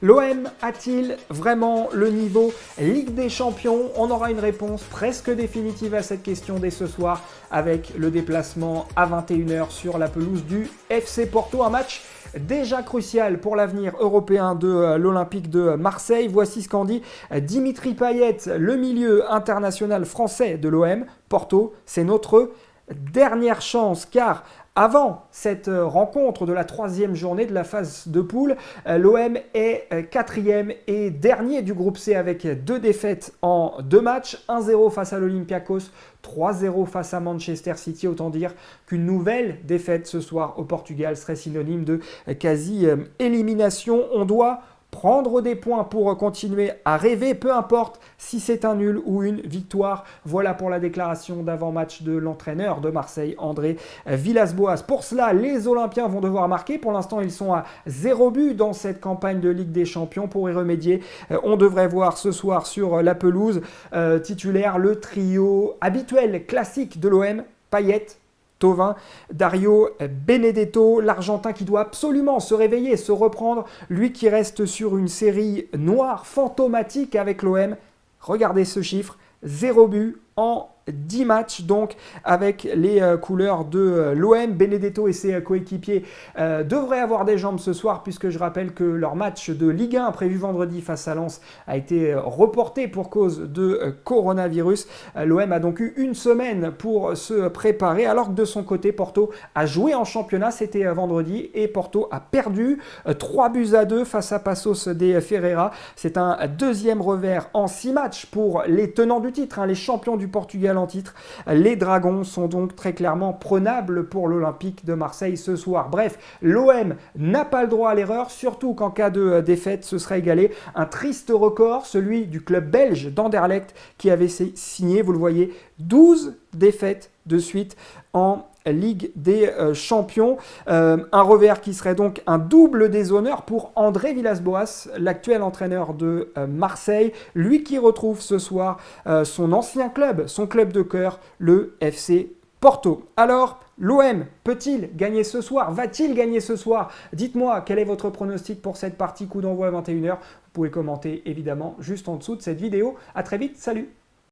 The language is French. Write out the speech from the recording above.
L'OM a-t-il vraiment le niveau Ligue des Champions? On aura une réponse presque définitive à cette question dès ce soir avec le déplacement à 21 h sur la pelouse du FC Porto. Un match déjà crucial pour l'avenir européen de l'Olympique de Marseille. Voici ce qu'en dit Dimitri Payet, le milieu international français de l'OM. Porto, c'est notre dernière chance car avant cette rencontre de la troisième journée de la phase de poule, l'OM est quatrième et dernier du groupe C avec 2 défaites en 2 matchs, 1-0 face à l'Olympiakos, 3-0 face à Manchester City. Autant dire qu'une nouvelle défaite ce soir au Portugal serait synonyme de quasi-élimination. On doit prendre des points pour continuer à rêver, peu importe si c'est un nul ou une victoire. Voilà pour la déclaration d'avant-match de l'entraîneur de Marseille, André Villas-Boas. Pour cela, les Olympiens vont devoir marquer. Pour l'instant, ils sont à 0 but dans cette campagne de Ligue des Champions. Pour y remédier, on devrait voir ce soir sur la pelouse titulaire le trio habituel, classique de l'OM, Payet, Thauvin, Dario Benedetto, l'Argentin qui doit absolument se réveiller, se reprendre, lui qui reste sur une série noire, fantomatique avec l'OM. Regardez ce chiffre, 0 but en 10 matchs donc avec les couleurs de l'OM. Benedetto et ses coéquipiers devraient avoir des jambes ce soir puisque je rappelle que leur match de Ligue 1 prévu vendredi face à Lens a été reporté pour cause de coronavirus. L'OM a donc eu une semaine pour se préparer alors que de son côté Porto a joué en championnat, c'était vendredi et Porto a perdu 3-2 face à Passos de Ferreira. C'est un deuxième revers en 6 matchs pour les tenants du titre, les champions du Portugal en titre. Les Dragons sont donc très clairement prenables pour l'Olympique de Marseille ce soir. Bref, l'OM n'a pas le droit à l'erreur, surtout qu'en cas de défaite, ce serait égalé. Un triste record, celui du club belge d'Anderlecht qui avait signé, vous le voyez, 12 défaites de suite en Ligue des Champions. Un revers qui serait donc un double déshonneur pour André Villas-Boas, l'actuel entraîneur de Marseille, lui qui retrouve ce soir son ancien club, son club de cœur, le FC Porto. Alors, l'OM peut-il gagner ce soir? Va-t-il gagner ce soir? Dites-moi quel est votre pronostic pour cette partie, coup d'envoi à 21 h. Vous pouvez commenter évidemment juste en dessous de cette vidéo. À très vite, salut!